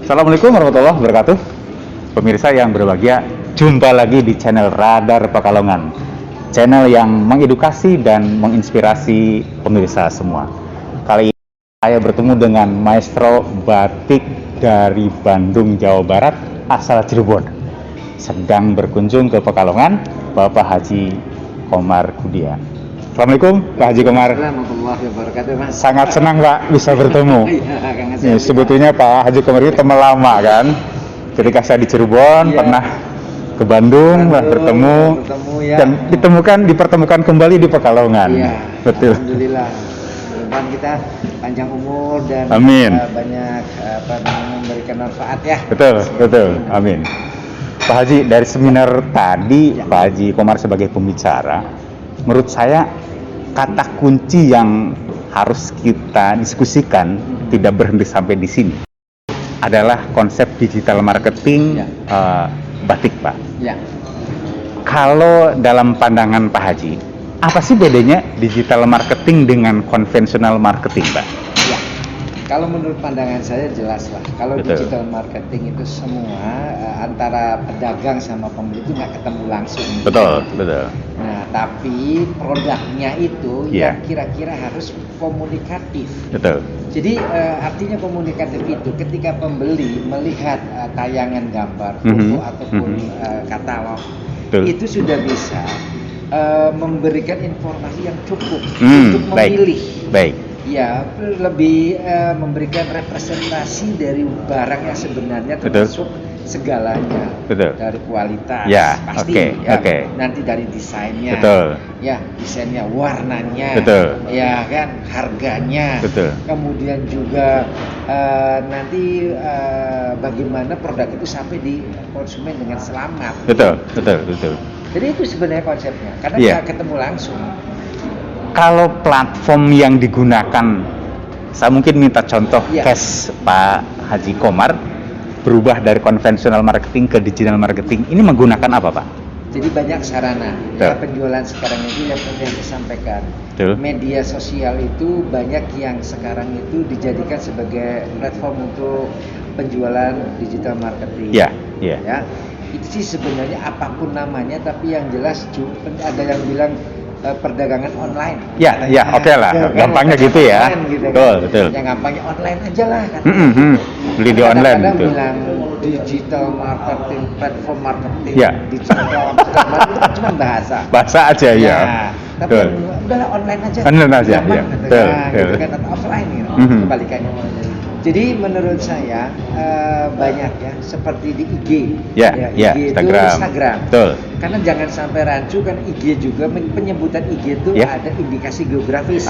Assalamualaikum warahmatullahi wabarakatuh. Pemirsa yang berbahagia, jumpa lagi di channel Radar Pekalongan. Channel yang mengedukasi dan menginspirasi pemirsa semua. Kali ini saya bertemu dengan maestro batik dari Bandung, Jawa Barat, asal Cirebon. Sedang berkunjung ke Pekalongan, Bapak Haji Komar Kudia. Assalamualaikum Pak Haji Komar. Warahmatullahi wabarakatuh, Mas. Sangat senang Pak bisa bertemu. Ya, sebetulnya Pak Haji Komar itu teman lama kan. Ketika saya di Cirebon pernah ke Bandung lah bertemu ya. Dan dipertemukan kembali di Pekalongan. Iya. Betul. Alhamdulillah. Mudah-mudahan kita panjang umur dan Amin. Banyak memberikan manfaat ya. Betul. Amin. Pak Haji, dari seminar tadi Pak Haji Komar sebagai pembicara, menurut saya kata kunci yang harus kita diskusikan tidak berhenti sampai di sini adalah konsep digital marketing batik, Pak. Ya. Kalau dalam pandangan Pak Haji, apa sih bedanya digital marketing dengan konvensional marketing, Pak? Ya. Kalau menurut pandangan saya jelas lah. Kalau digital marketing itu semua antara pedagang sama pembeli itu nggak ketemu langsung. Betul. Nah, tapi produknya itu yang kira-kira harus komunikatif. Betul. Jadi artinya komunikatif itu ketika pembeli melihat tayangan gambar, foto ataupun katalog, itu sudah bisa memberikan informasi yang cukup untuk memilih. Baik. Ya, lebih memberikan representasi dari barang yang sebenarnya termasuk segalanya. Dari kualitas pasti nanti dari desainnya, desainnya, warnanya, ya kan, harganya, kemudian juga nanti bagaimana produk itu sampai di konsumen dengan selamat. Betul. Jadi itu sebenarnya konsepnya, karena nggak ketemu langsung. Kalau platform yang digunakan, saya mungkin minta contoh case Pak Haji Komar berubah dari konvensional marketing ke digital marketing. Ini menggunakan apa, Pak? Jadi banyak sarana. Penjualan sekarang itu yang penting disampaikan. Media sosial itu banyak yang sekarang itu dijadikan sebagai platform untuk penjualan digital marketing. Ya. Itu sih sebenarnya apapun namanya, tapi yang jelas ada yang bilang perdagangan online. Oke lah. Gampangnya gitu ya. Betul. Yang gampangnya online aja lah kan. Beli di online itu. Bilang digital marketing, platform marketing, digital marketing itu cuma bahasa. Bahasa aja ya. Tapi udahlah online aja. Online aja. Betul. Atau offline gitu. Kebalikannya. Jadi menurut saya banyak ya, seperti di IG, IG Instagram. Betul. Karena jangan sampai rancu kan, IG juga penyebutan IG itu ada indikasi geografis.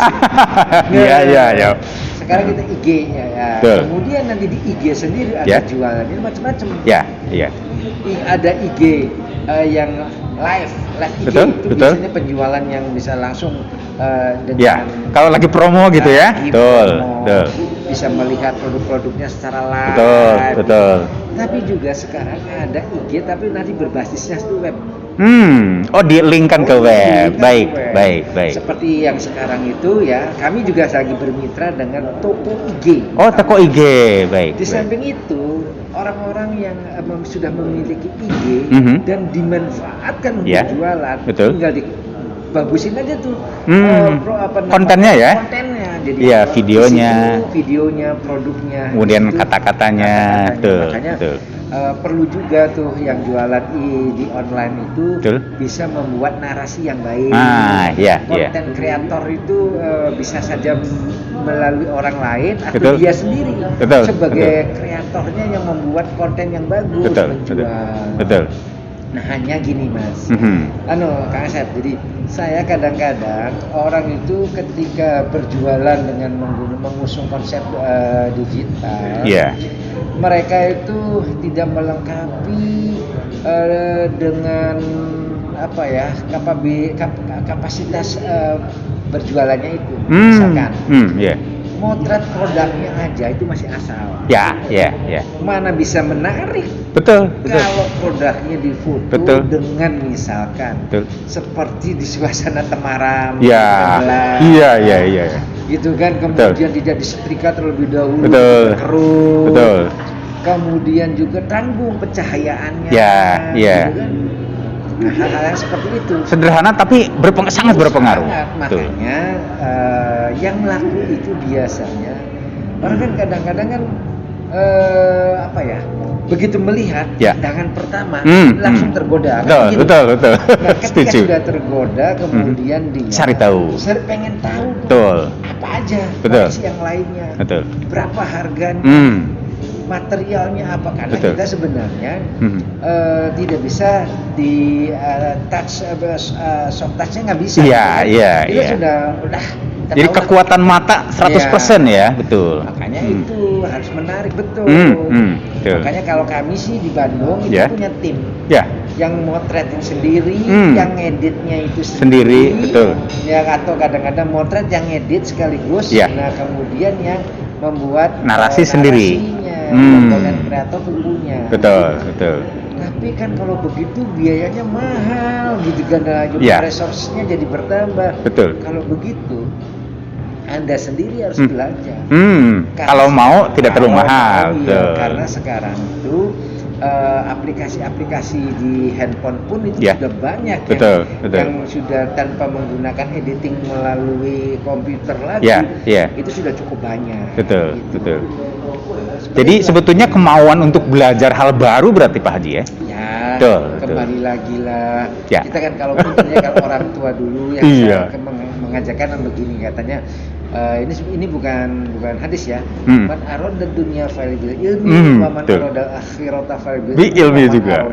Iya. Sekarang kita IG kemudian nanti di IG sendiri ada jualannya macam-macam. Ada IG yang live IG itu biasanya penjualan yang bisa langsung dengan kalau lagi promo gitu ya. Betul. Bisa melihat produk-produknya secara live. Betul. Tapi juga sekarang ada IG tapi nanti berbasisnya itu web. Dilinkkan ke web. Baik. Seperti yang sekarang itu ya, kami juga lagi bermitra dengan toko IG. Toko IG, baik. Di samping itu, orang-orang yang sudah memiliki IG dan dimanfaatkan untuk jualan, tinggal bagusin aja tuh kontennya ya. Kontennya, jadi videonya, produknya, kemudian kata-katanya. Makanya perlu juga tuh yang jualan di online itu bisa membuat narasi yang baik. Konten kreator itu bisa saja melalui orang lain atau dia sendiri sebagai kreatornya yang membuat konten yang bagus menjual. Nah, hanya gini Mas, Kang Asep, jadi saya kadang-kadang orang itu ketika berjualan dengan mengusung konsep digital, mereka itu tidak melengkapi dengan kapasitas berjualannya itu. Misalkan motret produknya aja itu masih asal. Mana bisa menarik? Betul. Kalau produknya difoto dengan misalkan seperti di suasana Temaram. Gitu kan, kemudian tidak disetrika terlebih dahulu. Keruh. kemudian juga tanggung pencahayaannya. Ya, iya. Gitu kan? Nah, hal-hal yang seperti itu. Sederhana tapi sangat berpengaruh. Sangat. Makanya yang laku itu biasanya orang kan kadang-kadang kan apa ya? Begitu melihat pandangan pertama langsung tergoda. Betul. Nah, ketika Setuju. sudah tergoda, kemudian dia cari tahu. Pengen tahu. Betul. Apa aja opsi yang lainnya. Betul. Berapa harganya? Materialnya apa? Karena kita sebenarnya tidak bisa di touch soft touch-nya nggak bisa. Iya. Sudah jadi kekuatan mata 100% ya, betul. Makanya itu harus menarik, betul. Betul. Makanya kalau kami sih di Bandung itu punya tim yang motreting sendiri, yang editnya itu sendiri, betul. Ya, atau kadang-kadang motret yang edit sekaligus. Nah, kemudian yang membuat narasi sendiri. Dan kreator tentunya. Betul. Tapi kan kalau begitu biayanya mahal gitu kan, resource-nya jadi bertambah. Betul. Kalau begitu Anda sendiri harus belajar. Kalau mau tidak terlalu mahal. Karena sekarang itu aplikasi-aplikasi di handphone pun itu sudah banyak yang sudah tanpa menggunakan editing melalui komputer lagi. Itu sudah cukup banyak. Betul. Jadi sebetulnya kemauan untuk belajar hal baru berarti Pak Haji ya? Kembali lagi lah. Kita kan kalau orang tua dulu yang mengajarkan begini katanya. Ini bukan hadis ya. Man arada dunya falibil ilmi wa man arada akhirata falibil ilmi juga.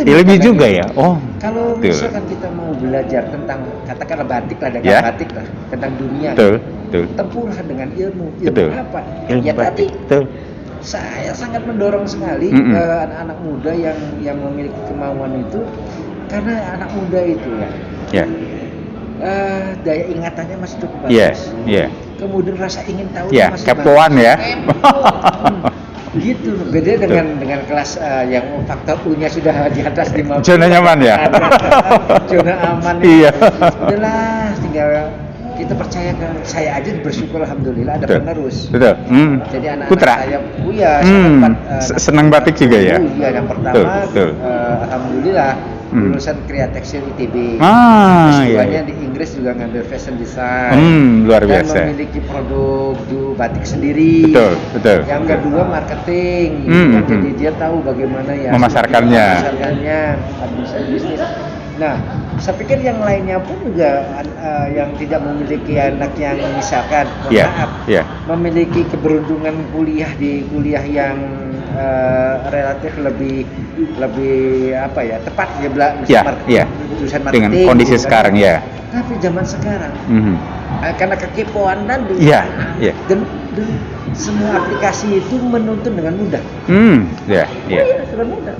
Ilmi juga ya. Kalau misalkan kita mau belajar tentang katakanlah batik lah, dagang batik lah, tentang dunia. Tempuhlah dengan ilmu. Apa? Ilmu batik. Saya sangat mendorong sekali anak-anak muda yang memiliki kemauan itu, karena anak muda itu daya ingatannya masih cukup bagus. Kemudian rasa ingin tahu masih kepoan bagus. Ya. Gitu. Beda dengan kelas yang faktor U-nya sudah di atas 50. Zona nyaman ya. Zona aman. Iya. Udahlah, tinggal kita percaya ke saya aja bersyukur alhamdulillah ada penerus. Betul. Jadi anak-anak Putra. saya senang batik juga ya. Iya, yang pertama alhamdulillah lulusan Kreatekstil ITB. S2-nya di Inggris juga ngambil fashion design. Luar biasa. Dan memiliki produk batik sendiri. Betul. Yang kedua marketing. Jadi dia tahu bagaimana memasarkannya. Administrasi bisnis. Nah, saya pikir yang lainnya pun juga yang tidak memiliki anak yang misalkan memiliki keberuntungan kuliah di kuliah yang relatif lebih apa ya, tepat ya jurusan marketing dengan kondisi sekarang ya. Tapi zaman sekarang karena kekepoan tadi dan semua aplikasi itu menuntut dengan mudah. Dengan mudah.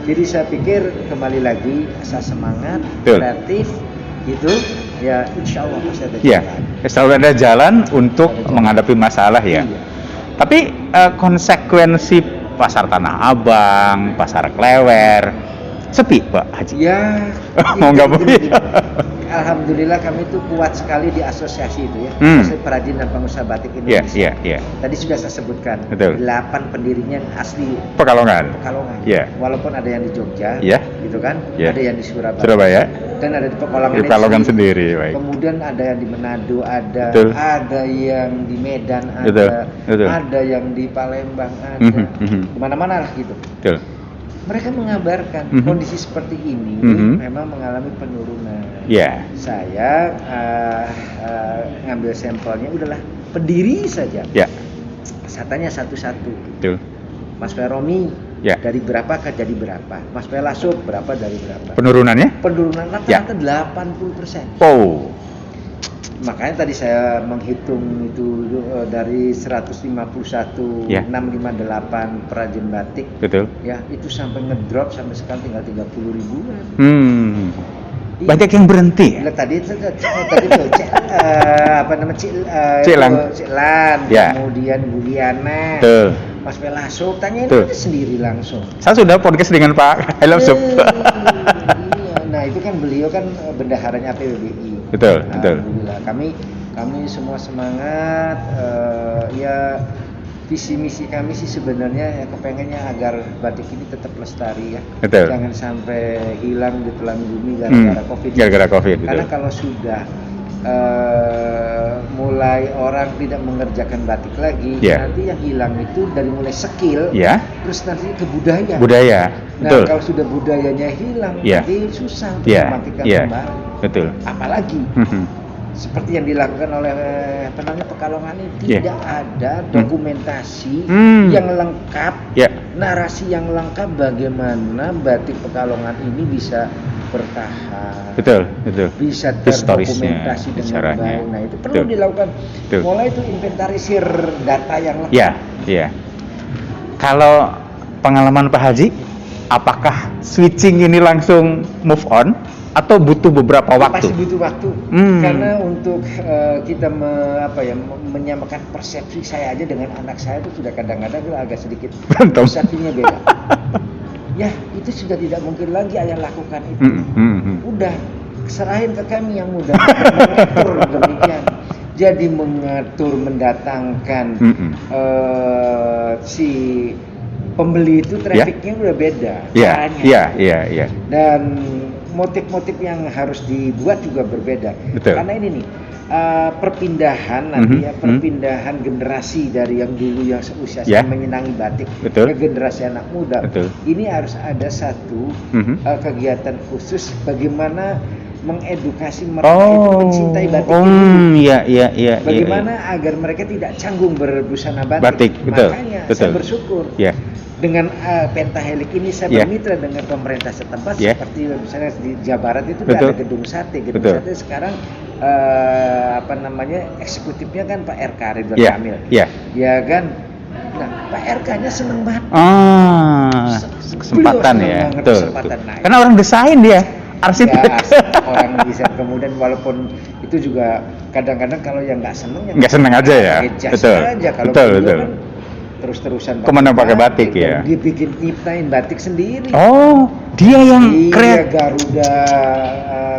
Jadi saya pikir kembali lagi asal semangat, kreatif gitu ya, insya Allah pasti ada jalan. Selalu ada jalan untuk menghadapi masalah ya. Tapi konsekuensi pasar Tanah Abang, pasar Klewer sepi Pak Haji. Mau nggak mau. Alhamdulillah kami itu kuat sekali di asosiasi itu ya, Asosiasi Perajin dan Pengusaha Batik Indonesia. Tadi sudah saya sebutkan, 8 pendirinya asli Pekalongan. Walaupun ada yang di Jogja, gitu kan, ada yang di Surabaya, dan ada di Pekalongan sendiri. Kemudian ada yang di Manado, ada yang di Medan, ada yang di Palembang, ada kemana-mana lah gitu. Mereka mengabarkan kondisi seperti ini memang mengalami penurunan. Saya ngambil sampelnya, udahlah pendiri saja. Saya tanya satu-satu. Mas Feromi dari berapa ke jadi berapa? Mas Felasub berapa dari berapa? Penurunannya? Penurunan rata-rata 80%. Makanya tadi saya menghitung itu dari 151 658 perajin batik. Itu sampai ngedrop sampai sekarang tinggal 30 ribuan. Banyak yang berhenti. Tadi tuh Ciklan, kemudian Buliana, Mas Velasub, tanyain aja sendiri langsung. Saya sudah podcast dengan Pak Velasub. Nah itu kan beliau kan bendaharanya APBBI. Alhamdulillah kami semua semangat visi misi kami sih sebenarnya ya kepengennya agar batik ini tetap lestari ya. Betul. Jangan sampai hilang di telan bumi gara-gara COVID. Gara-gara COVID. Karena betul. kalau sudah mulai orang tidak mengerjakan batik lagi, nanti yang hilang itu dari mulai skill, terus nanti ke budaya. Nah, betul. kalau sudah budayanya hilang, nanti susah untuk mematikan kembali. Betul. Apalagi seperti yang dilakukan oleh Pekalongan ini tidak ada dokumentasi yang lengkap, narasi yang lengkap bagaimana batik Pekalongan ini bisa bertahan, bisa terdokumentasi dengan baik. Nah itu perlu dilakukan. Mulai itu inventarisir data yang lengkap. Kalau pengalaman Pak Haji, apakah switching ini langsung move on atau butuh beberapa waktu? Pasti butuh waktu. Karena untuk kita menyamakan persepsi saya aja dengan anak saya itu sudah kadang-kadang agak sedikit persepsinya beda. Ya itu sudah tidak mungkin lagi ayah lakukan itu. Udah serahin ke kami yang muda mengatur demikian. Jadi mengatur, mendatangkan si pembeli itu trafficnya udah beda caranya. Dan motif-motif yang harus dibuat juga berbeda. Karena ini nih perpindahan nanti perpindahan generasi dari yang dulu yang seusia menyenangi batik ke generasi anak muda. Ini harus ada satu kegiatan khusus bagaimana mengedukasi mereka itu mencintai batik ini. Bagaimana agar mereka tidak canggung berbusana batik. Makanya saya bersyukur dengan Pentahelix ini saya bermitra dengan pemerintah setempat seperti misalnya di Jawa Barat itu ada gedung sate. Sate sekarang eksekutifnya kan Pak RK Ridwan Kamil. Ya kan. Nah, Pak RK-nya seneng banget. Kesempatan ya. Kesempatan. Nah, karena orang desain dia. Arsitek. Orang desain kemudian walaupun itu juga kadang-kadang kalau yang nggak seneng aja ya. Betul. Aja. Kalau betul. Kan terus-terusan kemana pakai batik ya? Dia bikin nyiptain batik sendiri. Oh, dia yang keren. Garuda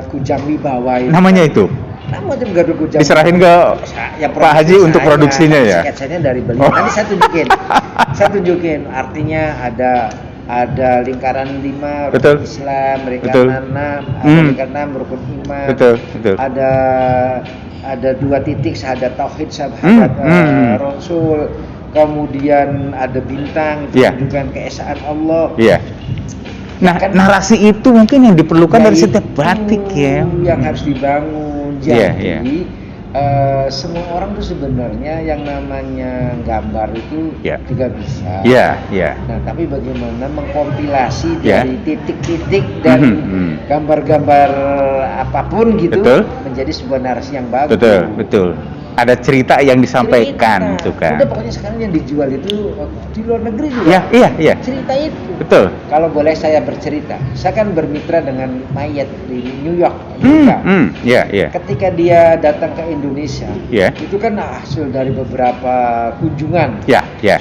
Kujang Wibawa itu. Namanya itu? Nama itu Garuda Kujang. Diserahin ke Pak Haji untuk produksinya ya? Sketsanya dari beliau. Nanti saya tunjukin. Artinya ada lingkaran 5 rukun Islam, lingkaran 6 rukun iman. Ada 2 titik syahadat tauhid, syahadat Rasul. Kemudian ada bintang menunjukkan keesaan Allah. Nah, narasi itu mungkin yang diperlukan dari setiap batik yang harus dibangun. Jadi semua orang tuh sebenarnya yang namanya gambar itu juga bisa. Nah, tapi bagaimana mengkompilasi dari titik-titik dan gambar-gambar apapun gitu menjadi sebuah narasi yang bagus. Betul. Ada cerita yang disampaikan itu kan. Udah pokoknya sekarang yang dijual itu di luar negeri juga. Iya. Cerita itu. Betul. Kalau boleh saya bercerita, saya kan bermitra dengan Mayet di New York. Ketika dia datang ke Indonesia, itu kan hasil dari beberapa kunjungan,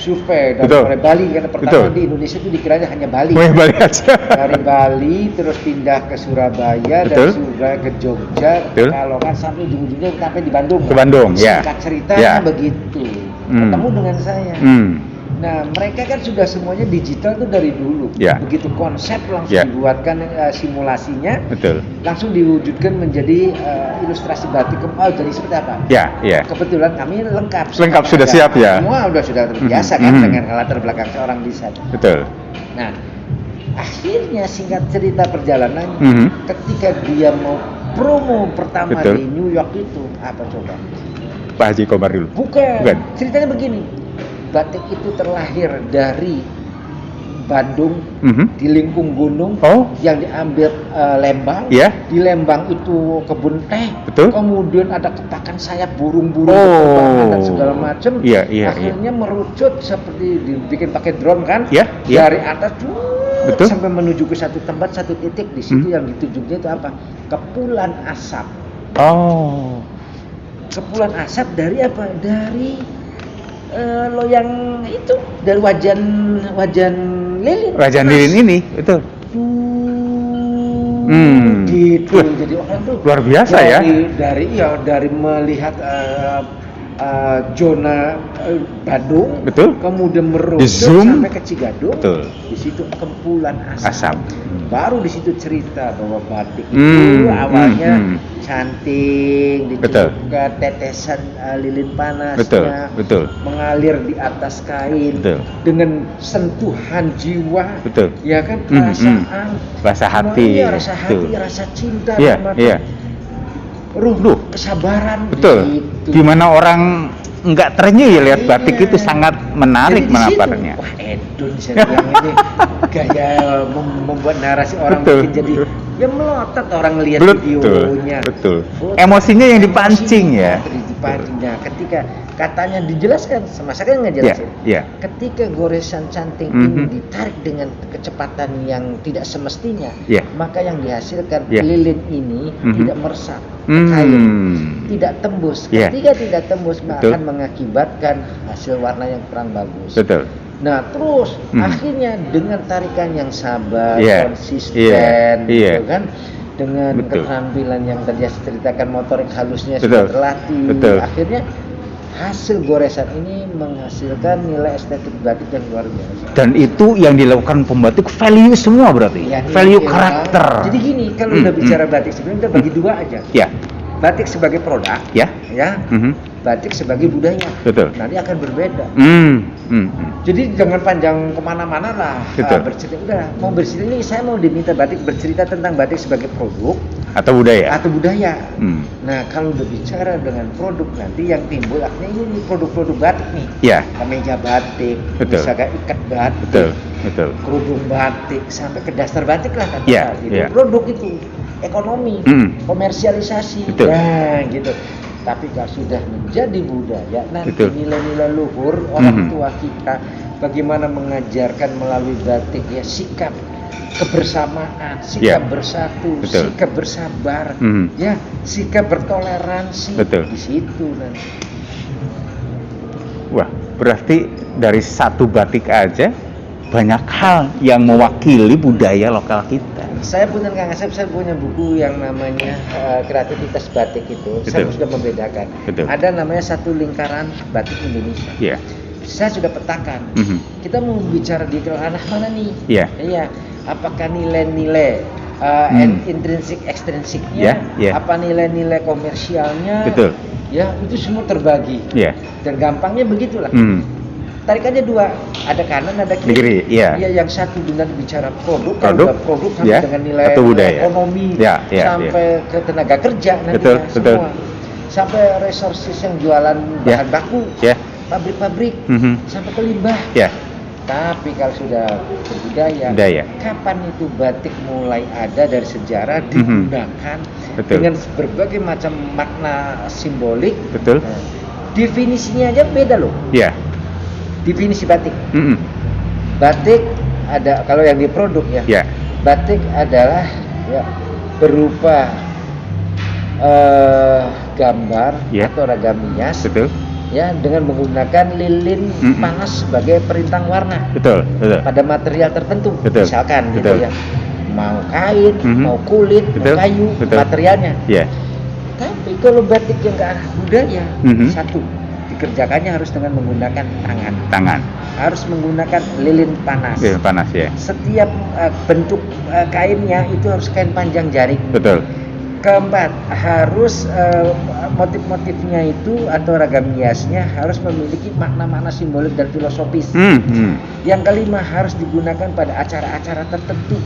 survei dari Bali karena pertama di Indonesia itu dikiranya hanya Bali. Bali aja. Dari Bali terus pindah ke Surabaya, dari Surabaya ke Jogja, kalau kan sampai ujung-ujungnya sampai di Bandung. Ke Bandung. Singkat ceritanya begitu. Ketemu dengan saya. Nah, mereka kan sudah semuanya digital tuh dari dulu. Begitu konsep langsung dibuatkan simulasinya. Langsung diwujudkan menjadi ilustrasi batik. Jadi seperti apa? Kebetulan kami lengkap sudah siap ya. Semua sudah terbiasa kan dengan latar belakang seorang desain. Nah, akhirnya singkat cerita perjalanan ketika dia mau promo pertama di New York itu apa coba? Pak Haji Komar dulu. Bukan. Ceritanya begini. Batik itu terlahir dari Bandung, di lingkung gunung, yang diambil Lembang. Di Lembang itu kebun teh. Kemudian ada ketakan sayap burung-burung dan segala macam. Akhirnya merucut seperti dibikin pakai drone kan? Dari atas sampai menuju ke satu tempat, satu titik di situ yang ditujuknya itu apa? Kepulan asap. Kepulan asap dari apa? Dari loyang itu, dari wajan lilin. Wajan lilin ini, betul. Gitu. Jadi orang tuh luar biasa dari dari melihat zona Bandung, betul, kemudian merosot sampai ke Cigadung, betul. Di situ kempulan asap. Baru di situ cerita bahwa batik itu awalnya cantik, dicelupkan tetesan lilin panasnya, betul. Mengalir di atas kain, betul. Dengan sentuhan jiwa, betul. Ya kan, perasaan, rasa hati, rasa cinta, ruh, kesabaran, betul. Gitu. Gimana orang nggak terenyuh ya lihat batik itu sangat menarik menaparnya. Wah, Edun saya bilang ini gaya membuat narasi orang bikin jadi ya melotot orang ngelihat videonya. Betul. Emosinya yang dipancing ya. Dipancingnya ketika katanya dijelaskan, sama saya kan ngejelasin. Ketika goresan canting ini ditarik dengan kecepatan yang tidak semestinya, maka yang dihasilkan lilin ini tidak meresap kain, tidak tembus. Ketika tidak tembus, akan mengakibatkan hasil warna yang kurang bagus. Betul. Nah, terus akhirnya dengan tarikan yang sabar, konsisten, gitu kan, dengan keterampilan yang tadi saya ceritakan, motorik halusnya sudah terlatih, akhirnya hasil goresan ini menghasilkan nilai estetik batik yang luar biasa. Dan itu yang dilakukan pembatik value semua berarti, value karakter. Jadi gini, kalau udah bicara batik sebenarnya kita bagi dua aja. Batik sebagai produk, batik sebagai budaya. Betul. Nanti akan berbeda. Jadi jangan panjang kemana-mana lah bercerita. Udah mau bercerita ini, saya mau diminta batik bercerita tentang batik sebagai produk atau budaya. Nah, kalau udah bicara dengan produk, nanti yang timbul akhirnya ini nih produk-produk batik nih. Kemeja batik, misalkan ikat batik, kerudung batik, sampai ke dasar batik lah kan. Produk itu ekonomi, komersialisasi, gitu. Tapi kalau sudah menjadi budaya, nanti nilai-nilai luhur orang tua kita, bagaimana mengajarkan melalui batik ya sikap kebersamaan, sikap bersatu, sikap bersabar, sikap bertoleransi, di situ nanti. Wah, berarti dari satu batik aja banyak hal yang mewakili budaya lokal kita. Saya punya Kang Asep, saya punya buku yang namanya kreativitas batik itu. Saya sudah membedakan. Ada namanya satu lingkaran batik Indonesia. Saya sudah petakan. Kita mau bicara di ranah mana nih? Apakah nilai-nilai intrinsik ekstrinsiknya? Apa nilai-nilai komersialnya? Ya, itu semua terbagi. Dan gampangnya begitulah. Tarikannya dua, ada kanan, ada kiri. Yang satu dengan bicara produk sampai dengan nilai ekonomi, sampai ke tenaga kerja nanti semua, sampai resources yang jualan bahan baku, pabrik-pabrik, sampai ke limbah. Tapi kalau sudah berbudaya, kapan itu batik mulai ada dari sejarah digunakan dengan berbagai macam makna simbolik. Definisinya aja beda loh. Definisi batik. Batik ada, kalau yang di produk batik adalah berupa gambar atau ragam hias, dengan menggunakan lilin panas sebagai perintang warna. Pada material tertentu, misalkan gitu ya, mau kain, mau kulit, mau kayu, materialnya. Tapi kalau batik yang ke arah budaya, satu, dikerjakannya harus dengan menggunakan tangan. Harus menggunakan lilin panas. Setiap bentuk kainnya itu harus kain panjang jarik. Keempat, harus motif-motifnya itu atau ragam hiasnya harus memiliki makna-makna simbolik dan filosofis. Yang kelima, harus digunakan pada acara-acara tertentu.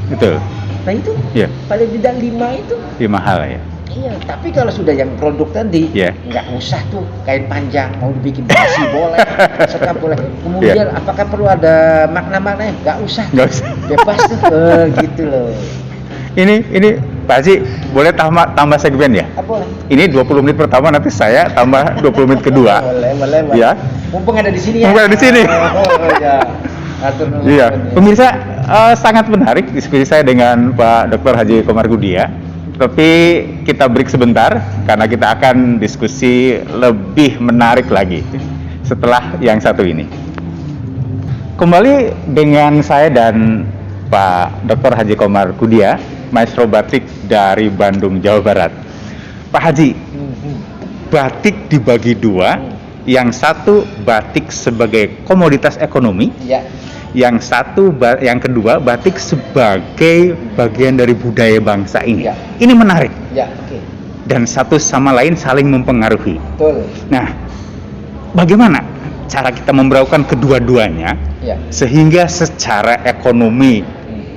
Nah itu paling tidak 5 itu. 5 hal ya. Iya, tapi kalau sudah yang produk tadi, nggak usah tuh kain panjang, mau dibikin basi boleh, sekap boleh. Kemudian apakah perlu ada makna-maknanya? Nggak usah. Bebas tuh, gitu loh. Ini Pak Haji, boleh tambah segmen ya? Boleh. Ini 20 menit pertama, nanti saya tambah 20 menit kedua. Boleh. Ya. Mumpung ada di sini ya. Iya. Pemirsa, sangat menarik diskusi saya dengan Pak Dr. Haji Komar Gudia. Tapi kita break sebentar karena kita akan diskusi lebih menarik lagi setelah yang satu ini. Kembali dengan saya dan Pak Dr. Haji Komar Gudia, Maestro Batik dari Bandung, Jawa Barat. Pak Haji, batik dibagi dua, Yang satu batik sebagai komoditas ekonomi. Ya. Yang kedua batik sebagai bagian dari budaya bangsa ini. Ya. Ini menarik. Ya, oke. Dan satu sama lain saling mempengaruhi. Betul. Nah, bagaimana cara kita memberaukan kedua-duanya sehingga secara ekonomi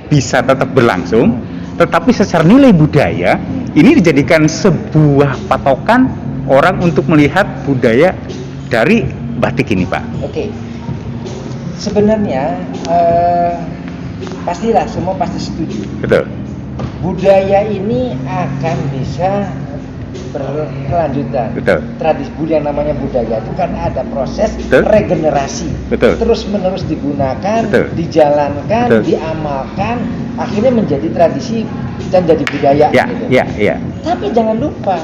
bisa tetap berlangsung, tetapi secara nilai budaya ini dijadikan sebuah patokan orang untuk melihat budaya dari batik ini, Pak. Oke. Sebenarnya pastilah semua pasti setuju. Betul. Budaya ini akan bisa berkelanjutan. Betul. Tradisi budaya namanya budaya itu kan ada proses Betul. regenerasi. Betul. Terus menerus digunakan, Betul. dijalankan, Betul. diamalkan, akhirnya menjadi tradisi dan jadi budaya. Ya, gitu. ya. Tapi jangan lupa,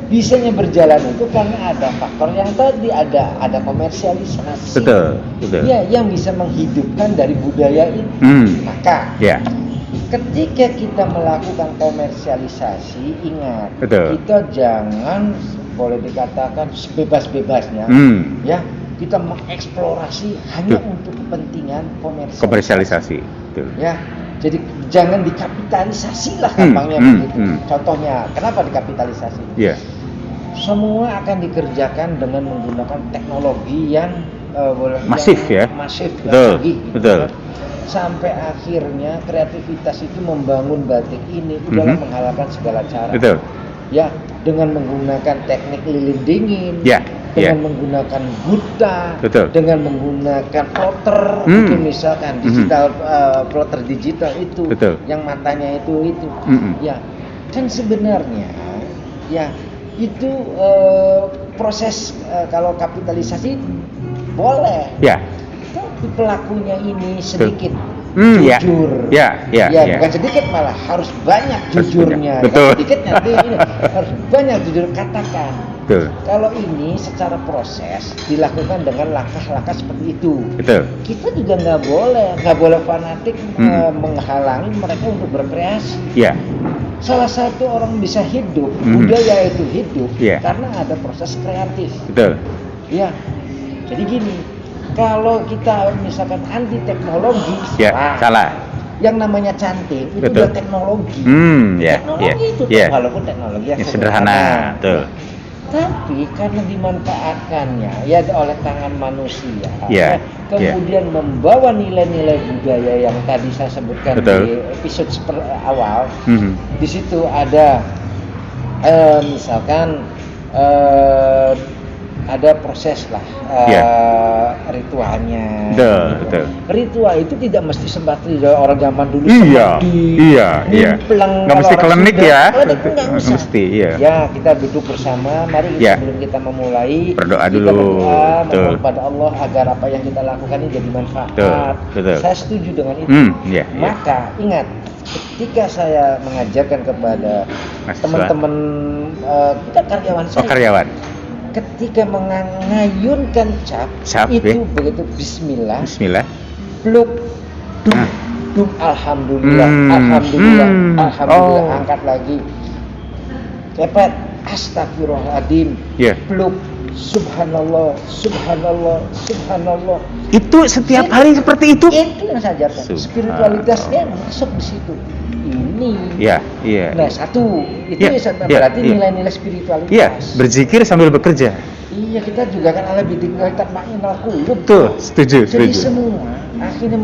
bisanya berjalan itu karena ada faktor yang tadi ada komersialisasi. Betul. Ya, yang bisa menghidupkan dari budaya itu. Maka, ketika kita melakukan komersialisasi, ingat, kita jangan boleh dikatakan sebebas-bebasnya, ya, kita mengeksplorasi hanya untuk kepentingan komersialisasi. Betul. Ya. Jadi jangan dikapitalisasi lah gampangnya begitu. Contohnya, kenapa dikapitalisasi? Semua akan dikerjakan dengan menggunakan teknologi yang masif. Betul. Betul. Sampai akhirnya kreativitas itu membangun batik ini udahlah menghalalkan segala cara. Betul. Ya, dengan menggunakan teknik lilin dingin. Dengan menggunakan buta, dengan menggunakan plotter, itu misalkan digital plotter digital itu, yang matanya itu, ya. Dan sebenarnya, ya itu proses kalau kapitalisasi boleh, tapi pelakunya ini sedikit jujur, bukan sedikit malah harus banyak jujurnya, sedikit nanti ini harus banyak jujur katakan. Kalau ini secara proses dilakukan dengan langkah-langkah seperti itu, kita juga nggak boleh fanatik menghalangi mereka untuk berkreasi. Salah satu orang bisa hidup, budaya itu hidup karena ada proses kreatif. Ya, jadi gini. Kalau kita misalkan anti teknologi, salah. Yang namanya cantik itu udah teknologi. Teknologi itu walaupun teknologi yang sederhana. Tapi karena dimanfaatkannya ya oleh tangan manusia, kemudian membawa nilai-nilai budaya yang tadi saya sebutkan di episode awal. Di situ ada misalkan ada proses lah ritualnya. Betul. Ritual itu tidak mesti seperti orang zaman dulu nggak mesti klinik ya. Nggak mesti. Ya, kita duduk bersama. Mari sebelum kita memulai berdoa kita dulu. Berdoa kepada Allah agar apa yang kita lakukan ini jadi manfaat. Betul. Saya setuju dengan itu. Maka ingat, ketika saya mengajarkan kepada teman-teman kita karyawan, ketika mengayunkan cap itu begitu bismillah, pluk, dum, alhamdulillah, angkat lagi, cepet, astagfirullahaladzim, pluk, subhanallah. Itu setiap hari seperti itu? Itu yang saya ajarkan. Spiritualitasnya masuk di situ. Ini. Nah, satu itu berarti nilai-nilai spiritualitas. Berzikir sambil bekerja. Iya, kita juga kan ala bidik tatma'innul qulub. Betul, setuju. Jadi semua akhirnya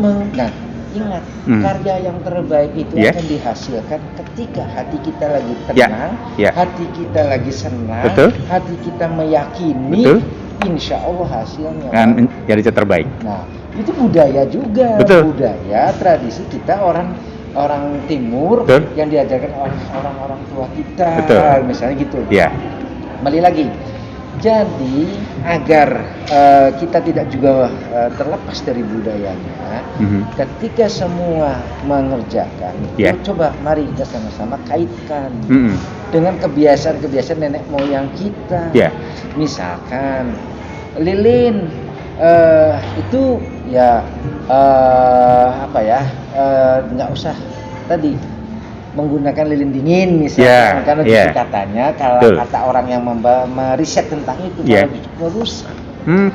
ingat, karya yang terbaik itu akan dihasilkan ketika hati kita lagi tenang, hati kita lagi senang, hati kita meyakini, insya Allah hasilnya kan jadi terbaik. Nah, itu budaya juga, budaya tradisi kita orang timur yang diajarkan oleh orang-orang tua kita, misalnya gitu. Kembali lagi. Jadi agar kita tidak juga terlepas dari budayanya, ketika semua mengerjakan, coba mari kita sama-sama kaitkan dengan kebiasaan-kebiasaan nenek moyang kita. Misalkan lilin itu nggak usah tadi menggunakan lilin dingin misalnya, karena katanya kalau kata orang yang meriset tentang itu kalau merusak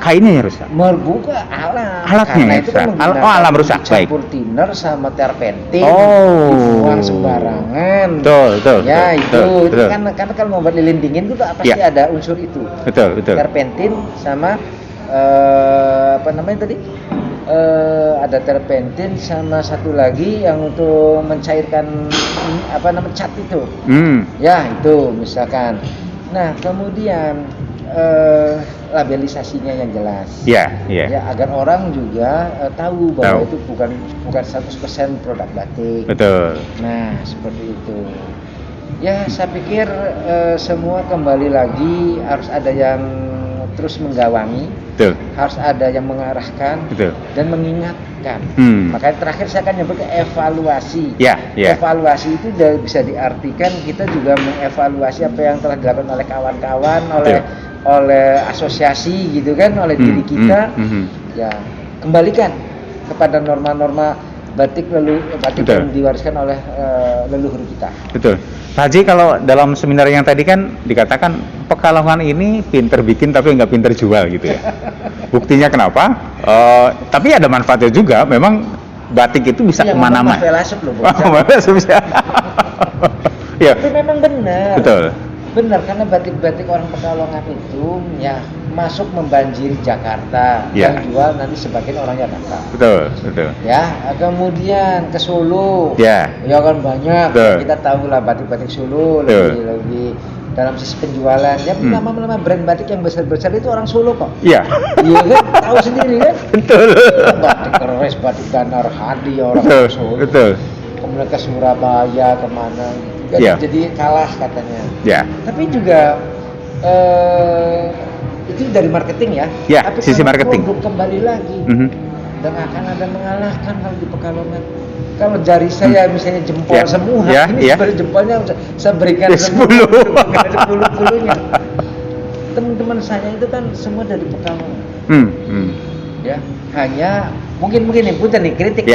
Kainnya yang rusak. Bukan alat. Alatnya karena yang itu kan rusak. Alam rusak. Baik. Campur thinner sama terpentin. Oh. Dibuang sembarangan. Betul. Ya itu betul. kan karena kalau mau buat lilin dingin itu pasti ada unsur itu. Betul. Terpentin sama apa namanya tadi? Ada terpentin sama satu lagi yang untuk mencairkan apa namanya cat itu. Ya itu misalkan. Nah kemudian labelisasinya yang jelas. Ya agar orang juga tahu bahwa itu bukan 100% produk batik. Betul. Nah seperti itu. Ya saya pikir semua kembali lagi harus ada yang terus menggawangi. Betul. Harus ada yang mengarahkan. Betul. Dan mengingatkan. Makanya terakhir saya akan nyebut ke evaluasi. Evaluasi itu bisa diartikan kita juga mengevaluasi apa yang telah dilakukan oleh kawan-kawan, oleh asosiasi gitu kan, oleh diri kita. Ya kembalikan kepada norma-norma batik yang diwariskan oleh leluhur kita. Betul. Pak Haji, kalau dalam seminar yang tadi kan dikatakan Pekalongan ini pinter bikin tapi nggak pinter jual gitu ya. Buktinya kenapa? Tapi ada manfaatnya juga. Memang batik itu bisa kemana-mana. Ya. Itu memang benar. Betul. Benar, karena batik-batik orang Pekalongan itu ya masuk membanjiri Jakarta, yang jual nanti sebagian orang Jakarta. Betul. Ya, kemudian ke Solo. Ya kan banyak. Kita tahu lah batik-batik Solo lebih dalam sisi penjualan. Ya nama-nama brand batik yang besar-besar itu orang Solo kok. Iya kan, tahu sendiri kan. Betul. Batik Keres, batik Danar Hadi orang Solo. Betul. Kemudian ke Surabaya kemana gitu. Jadi kalah katanya. Tapi juga itu dari marketing ya. Tapi sisi marketing. Kembali lagi dan akan ada mengalahkan kalau di Pekalongan. Kalau jari saya misalnya jempol semua, ini jempolnya saya berikan 10-10-nya. Teman-teman saya itu kan semua dari Pekalongan. Ya, hanya mungkin nih punten nih kritik.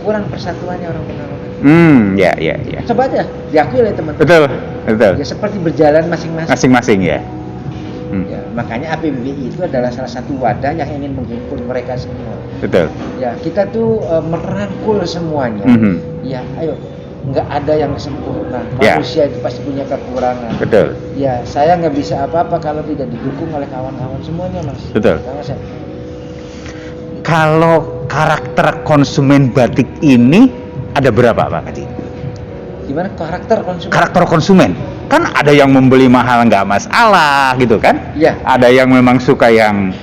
Kurang persatuannya orang Pekalongan. Coba aja diakui oleh teman-teman. Betul. Ya seperti berjalan masing-masing. Ya, makanya APBBI itu adalah salah satu wadah yang ingin menghimpun mereka semua. Betul. Ya, kita tuh merangkul semuanya. Ya, ayo, nggak ada yang sempurna. Manusia itu pasti punya kekurangan. Betul. Ya, saya nggak bisa apa-apa kalau tidak didukung oleh kawan-kawan semuanya, Mas. Betul. Kalau karakter konsumen batik ini ada berapa, Pak Haji? Gimana karakter konsumen? Karakter konsumen. Kan ada yang membeli mahal nggak masalah gitu kan? Iya. Ada yang memang suka yang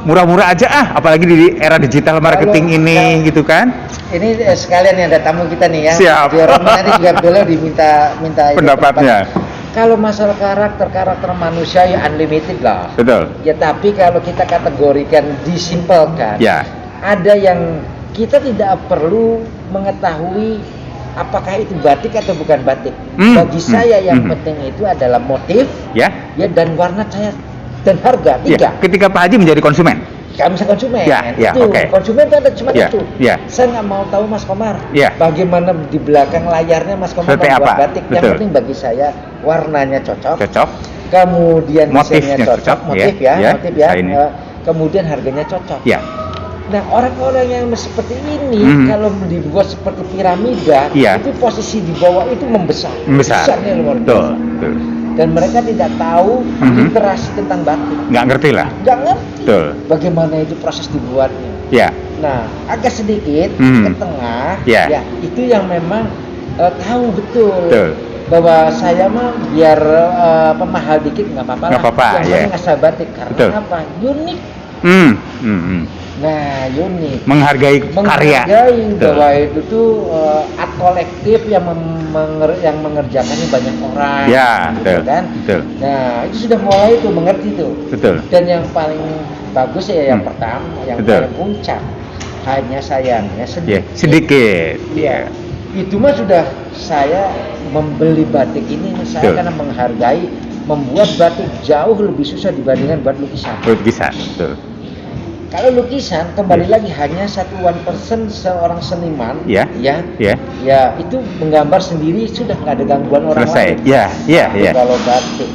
murah-murah aja apalagi di era digital marketing gitu kan? Ini sekalian yang ada tamu kita nih ya. Siap. Biar nanti juga beliau diminta pendapatnya. Kalau masalah karakter manusia ya unlimited lah. Betul. Ya tapi kalau kita kategorikan disimpelkan, ada yang kita tidak perlu mengetahui apakah itu batik atau bukan batik. Bagi saya yang penting itu adalah motif, dan warna cat dan harga. 3. Ketika Pak Haji menjadi konsumen. Kami konsumen. Konsumen itu ada cuma itu. Saya nggak mau tahu Mas Komar. Bagaimana di belakang layarnya Mas Komar membuat batik. Yang penting bagi saya warnanya cocok. Kemudian desainnya cocok. Motif ya. Kemudian harganya cocok. Nah orang-orang yang seperti ini kalau dibuat seperti piramida itu posisi di bawah itu membesarnya luar biasa. Dan mereka tidak tahu literasi tentang batik. Nggak ngerti lah. Nggak ngerti. Bagaimana itu proses dibuatnya. Nah agak sedikit ke tengah itu yang memang tahu betul. Bahwa saya mah biar mahal dikit nggak apa-apa. Yang penting asal batik karena apa? Unik. Nah, unik. Menghargai karya. Bahwa itu tuh art kolektif yang mengerjakannya banyak orang. Gitu kan? Nah, itu sudah mulai tuh mengerti tuh. Dan yang paling bagus yang pertama, yang paling puncak, hanya sayangnya sedikit. Itu mah sudah saya membeli batik ini saya karena menghargai membuat batik jauh lebih susah dibandingkan buat lukisan. Betul. Kalau lukisan kembali lagi hanya 1% seorang seniman, ya itu menggambar sendiri sudah nggak ada gangguan orang lain. Kalau batik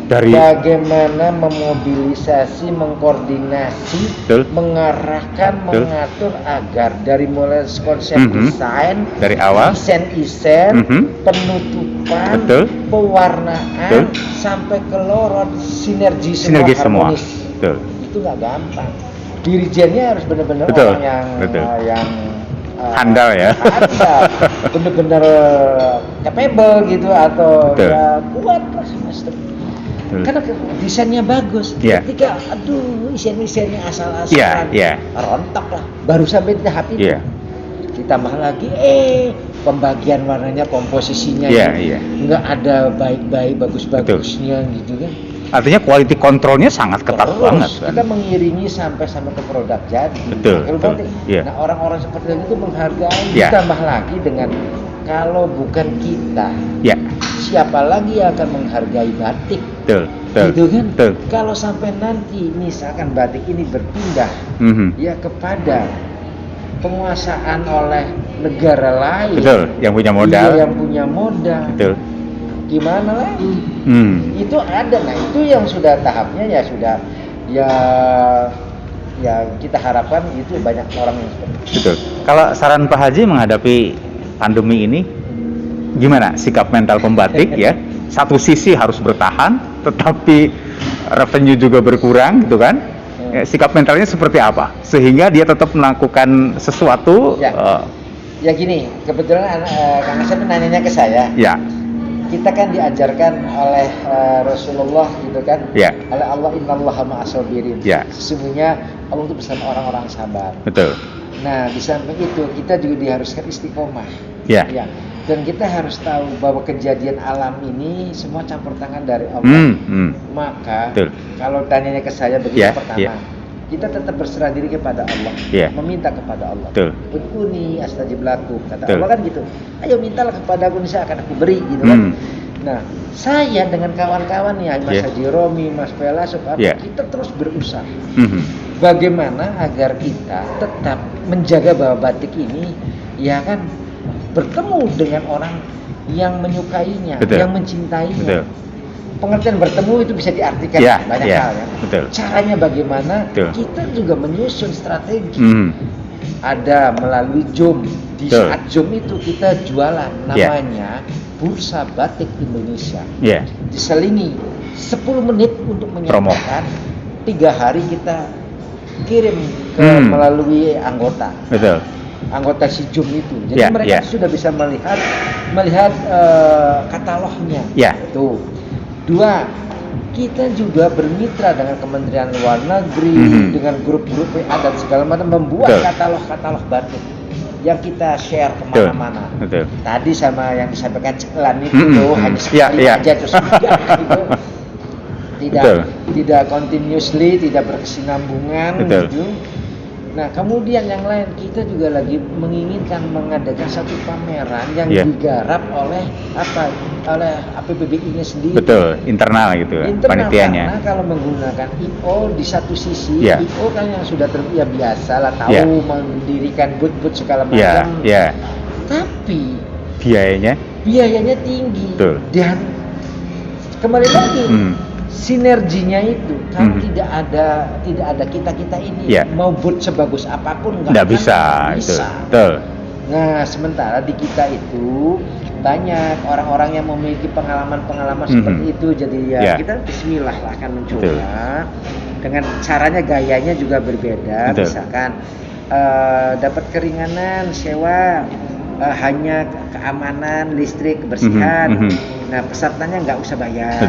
dari bagaimana memobilisasi, mengkoordinasi, betul, mengarahkan, betul, mengatur agar dari mulai konsep desain, dari awal, isen, penutupan, betul, pewarnaan, betul, sampai ke lorot, sinergi semua. Betul. Itu nggak gampang. Dirijennya harus benar-benar orang yang handal ya, handal, benar-benar capable gitu, atau betul, ya kuat lah mas. Karena desainnya bagus, ketika desainnya asal-asalan, rontok lah. Baru sampai tahap itu, ditambah lagi pembagian warnanya, komposisinya, nggak ada baik-baik, bagus-bagusnya gitu kan. Artinya quality controlnya sangat ketat banget kan. Kita mengiringi sampai ke produk jadi. Betul. Nah, orang-orang seperti itu menghargai. Ditambah lagi dengan kalau bukan kita, siapa lagi yang akan menghargai batik? Betul. Gitu kan? Betul. Kalau sampai nanti misalkan batik ini berpindah ya kepada penguasaan oleh negara lain. Betul. Yang punya modal. Yang punya modal. Betul. Gimana lagi? Itu ada. Nah, itu yang sudah tahapnya ya sudah ya kita harapkan itu banyak orang yang seperti itu. Betul. Kalau saran Pak Haji menghadapi pandemi ini gimana sikap mental pembatik ya? Satu sisi harus bertahan, tetapi revenue juga berkurang gitu kan? Sikap mentalnya seperti apa? Sehingga dia tetap melakukan sesuatu. Ya gini, kebetulan Kang Asep nanyanya ke saya. Ya. Kita kan diajarkan oleh Rasulullah gitu kan, oleh Allah, innallaha ma'as-sabirin. Sesungguhnya Allah itu bersama orang-orang sabar. Betul. Nah, di samping itu kita juga diharuskan istiqomah. Dan kita harus tahu bahwa kejadian alam ini semua campur tangan dari Allah. Maka kalau tanyanya ke saya begitu, pertama kita tetap berserah diri kepada Allah, meminta kepada Allah. Ud'uni astajib lakum, kata Allah kan gitu. Ayo mintalah kepada aku, niscaya akan aku beri gitu kan. Nah, saya dengan kawan-kawan ya, Mas Haji Romi, Mas Velasuf, kita terus berusaha. Bagaimana agar kita tetap menjaga bahwa batik ini ya kan bertemu dengan orang yang menyukainya, yang mencintainya. Pengertian bertemu itu bisa diartikan banyak hal ya. Caranya bagaimana? Kita juga menyusun strategi. Ada melalui Zoom. Di saat Zoom itu kita jualan namanya Bursa Batik Indonesia. Diselingi 10 menit untuk menyampaikan, 3 hari kita kirim ke melalui anggota. Anggota si Zoom itu. Jadi mereka sudah bisa melihat katalognya. Tuh. 2, kita juga bermitra dengan Kementerian Luar Negeri, dengan grup-grup dan segala macam, membuat katalog-katalog batik yang kita share kemana-mana. Tadi sama yang disampaikan Ceklan itu hanya sekali aja terus tidak continuously, tidak berkesinambungan gitu. Nah, kemudian yang lain kita juga lagi menginginkan mengadakan satu pameran yang digarap oleh APBBI-nya sendiri. Internal gitu panitianya. Karena kalau menggunakan IO di satu sisi, IO kan yang sudah biasa lah tahu mendirikan booth-booth segala macam. Tapi biayanya tinggi. Dan kembali lagi sinerginya itu kan tidak ada kita ini mau booth sebagus apapun nggak bisa. Nah, sementara di kita itu banyak orang-orang yang memiliki pengalaman seperti itu, jadi kita bismillah lah akan mencoba dengan caranya, gayanya juga berbeda. Misalkan dapat keringanan sewa hanya keamanan, listrik, kebersihan. Nah, pesertanya nggak usah bayar.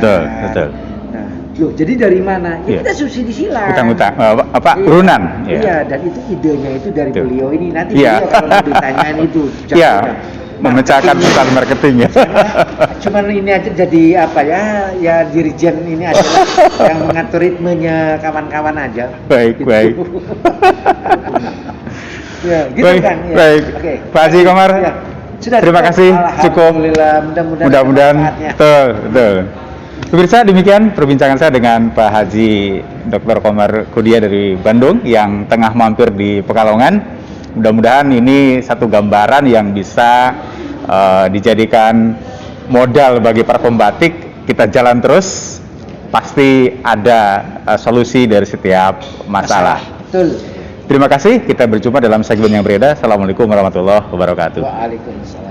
Nah, jadi dari mana? Kita subsidi silang. Utang-utang, urunan. Dan itu idenya itu dari beliau ini. Nanti beliau kalau ditanyain itu. Memecahkan pesan marketing ya. Cuman ini aja jadi ya dirijen ini adalah yang mengatur ritmenya kawan-kawan aja. Baik. Gitu kan. Oke. Pak Haji Komar. Terima kasih, cukup. Mudah-mudahan. Betul. Pemirsa, demikian perbincangan saya dengan Pak Haji Dr. Komar Kudia dari Bandung yang tengah mampir di Pekalongan. Mudah-mudahan ini satu gambaran yang bisa dijadikan modal bagi para pembatik. Kita jalan terus pasti ada solusi dari setiap masalah. Betul. Terima kasih, kita berjumpa dalam segmen yang berbeda. Assalamualaikum warahmatullahi wabarakatuh. Waalaikumsalam.